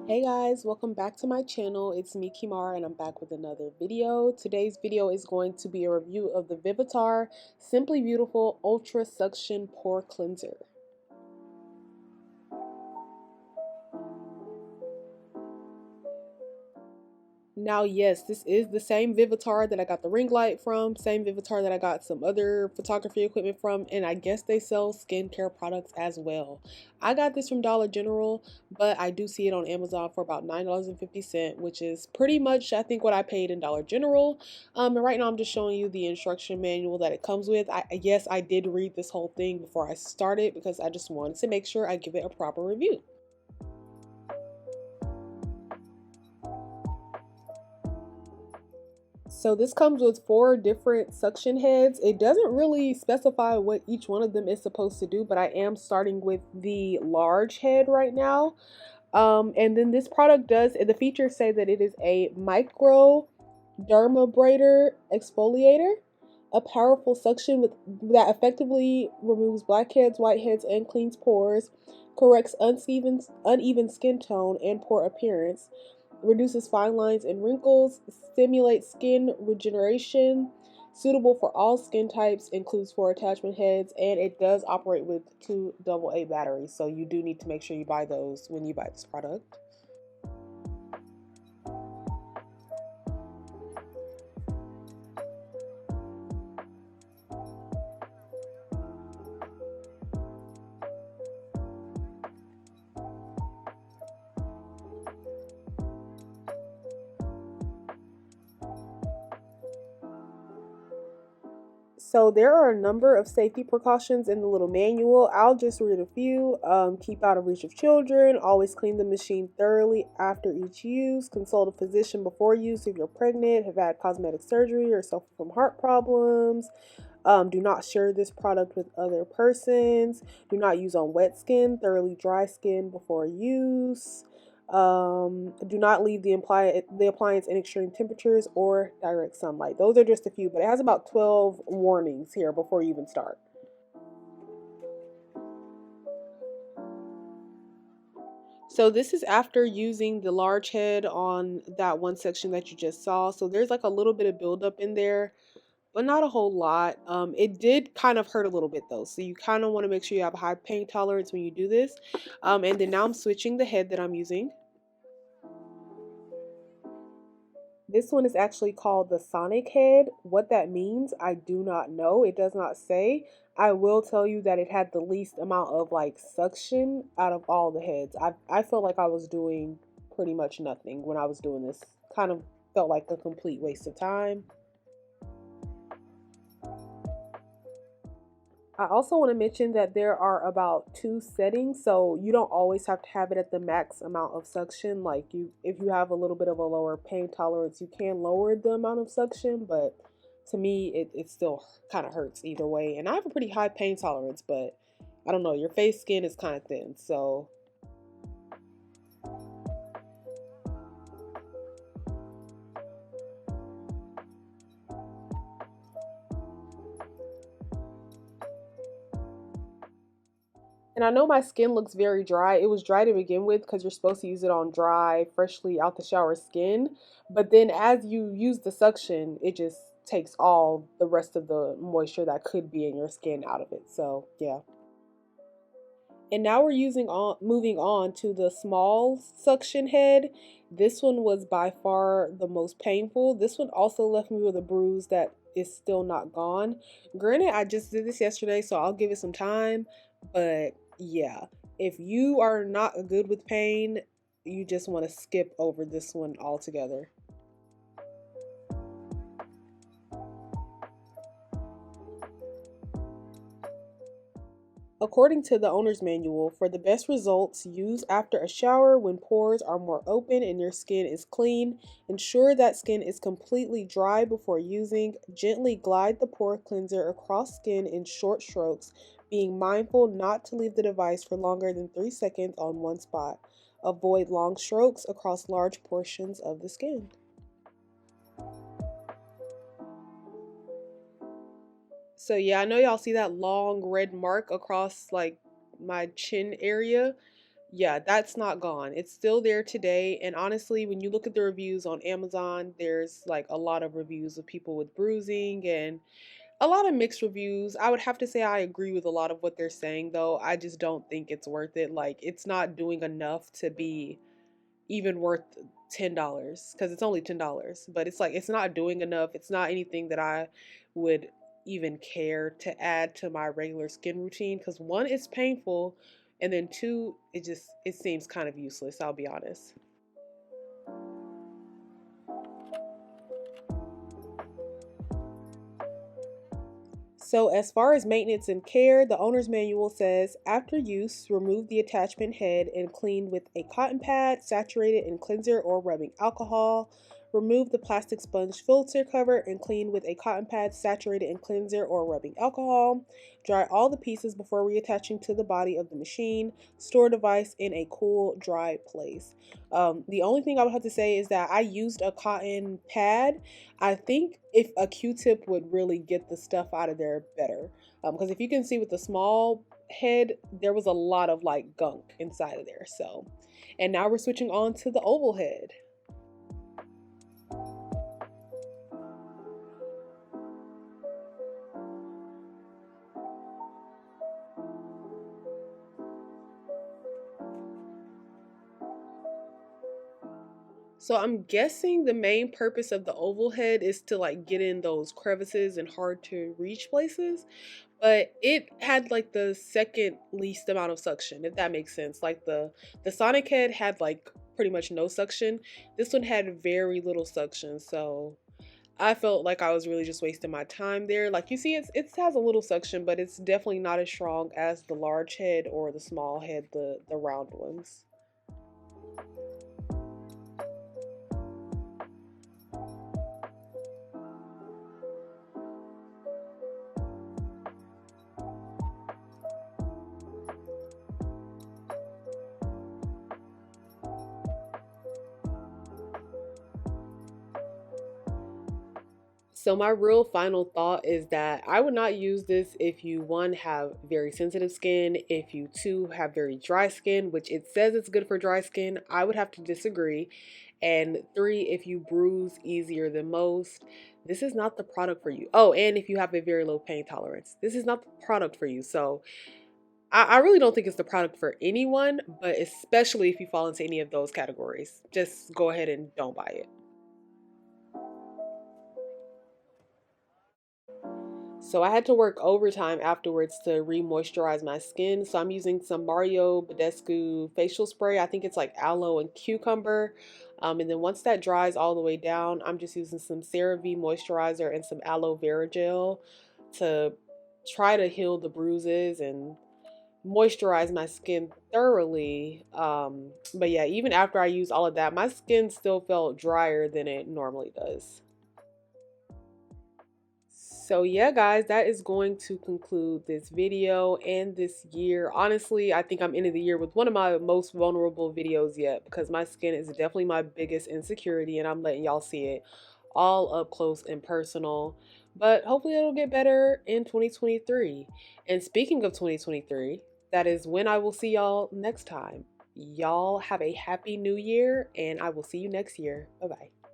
Hey guys, welcome back to my channel. It's me, Kimara, and I'm back with another video. Today's video is going to be a review of the VIVITAR Simply Beautiful Ultra Suction Pore Cleanser. Now, yes, this is the same VIVITAR that I got the ring light from, same VIVITAR that I got some other photography equipment from, and I guess they sell skincare products as well. I got this from Dollar General, but I do see it on Amazon for about $9.50, which is pretty much, I think, what I paid in Dollar General. And right now I'm just showing you the instruction manual that it comes with. Yes, I did read this whole thing before I started because I just wanted to make sure I give it a proper review. So this comes with 4 different suction heads. It doesn't really specify what each one of them is supposed to do, but I am starting with the large head right now. And then this product the features say that it is a micro dermabrader exfoliator, a powerful suction that effectively removes blackheads, whiteheads, and cleans pores, corrects uneven skin tone and pore appearance, reduces fine lines and wrinkles, stimulates skin regeneration, suitable for all skin types, includes 4 attachment heads, and it does operate with 2 AA batteries. So you do need to make sure you buy those when you buy this product. So there are a number of safety precautions in the little manual. I'll just read a few. Keep out of reach of children. Always clean the machine thoroughly after each use. Consult a physician before use if you're pregnant, have had cosmetic surgery, or suffer from heart problems. Do not share this product with other persons. Do not use on wet skin. Thoroughly dry skin before use. Do not leave the appliance in extreme temperatures or direct sunlight. Those are just a few, but it has about 12 warnings here before you even start. So this is after using the large head on that one section that you just saw. So there's like a little bit of buildup in there, but not a whole lot. It did kind of hurt a little bit though. So you kind of want to make sure you have a high pain tolerance when you do this. And then now I'm switching the head that I'm using. This one is actually called the Sonic Head. What that means, I do not know. It does not say. I will tell you that it had the least amount of like suction out of all the heads. I felt like I was doing pretty much nothing when I was doing this. Kind of felt like a complete waste of time. I also want to mention that there are about 2 settings, so you don't always have to have it at the max amount of suction. Like if you have a little bit of a lower pain tolerance, you can lower the amount of suction, but to me, it still kind of hurts either way. And I have a pretty high pain tolerance, but I don't know, your face skin is kind of thin, so and I know my skin looks very dry. It was dry to begin with because you're supposed to use it on dry, freshly out the shower skin. But then as you use the suction, it just takes all the rest of the moisture that could be in your skin out of it. So, yeah. And now we're moving on to the small suction head. This one was by far the most painful. This one also left me with a bruise that is still not gone. Granted, I just did this yesterday, so I'll give it some time. But yeah, if you are not good with pain, you just want to skip over this one altogether. According to the owner's manual, for the best results, use after a shower when pores are more open and your skin is clean. Ensure that skin is completely dry before using. Gently glide the pore cleanser across skin in short strokes, being mindful not to leave the device for longer than 3 seconds on one spot. Avoid long strokes across large portions of the skin. So yeah, I know y'all see that long red mark across like my chin area. Yeah, that's not gone. It's still there today. And honestly, when you look at the reviews on Amazon, there's like a lot of reviews of people with bruising and a lot of mixed reviews. I would have to say I agree with a lot of what they're saying, though. I just don't think it's worth it. Like, it's not doing enough to be even worth $10 because it's only $10. But it's like, it's not doing enough. It's not anything that I would even care to add to my regular skin routine because one, it's painful, and then two, it seems kind of useless, I'll be honest. So, as far as maintenance and care, the owner's manual says after use, remove the attachment head and clean with a cotton pad saturated in cleanser or rubbing alcohol. Remove the plastic sponge filter cover and clean with a cotton pad saturated in cleanser or rubbing alcohol. Dry all the pieces before reattaching to the body of the machine. Store device in a cool, dry place. The only thing I would have to say is that I used a cotton pad. I think if a Q-tip would really get the stuff out of there better. Because if you can see with the small head, there was a lot of like gunk inside of there. So, and now we're switching on to the oval head. So I'm guessing the main purpose of the oval head is to like get in those crevices and hard to reach places, but it had like the second least amount of suction, if that makes sense. Like the Sonic head had like pretty much no suction. This one had very little suction, so I felt like I was really just wasting my time there. Like you see, it has a little suction, but it's definitely not as strong as the large head or the small head, the round ones. So my real final thought is that I would not use this if you one have very sensitive skin, if you two have very dry skin, which it says it's good for dry skin. I would have to disagree. And three, if you bruise easier than most, this is not the product for you. Oh, and if you have a very low pain tolerance, this is not the product for you. So I really don't think it's the product for anyone, but especially if you fall into any of those categories, just go ahead and don't buy it. So I had to work overtime afterwards to re-moisturize my skin. So I'm using some Mario Badescu facial spray. I think it's like aloe and cucumber. And then once that dries all the way down, I'm just using some CeraVe moisturizer and some aloe vera gel to try to heal the bruises and moisturize my skin thoroughly. But yeah, even after I used all of that, my skin still felt drier than it normally does. So yeah, guys, that is going to conclude this video and this year. Honestly, I think I'm ending the year with one of my most vulnerable videos yet because my skin is definitely my biggest insecurity and I'm letting y'all see it all up close and personal. But hopefully it'll get better in 2023. And speaking of 2023, that is when I will see y'all next time. Y'all have a happy new year and I will see you next year. Bye-bye.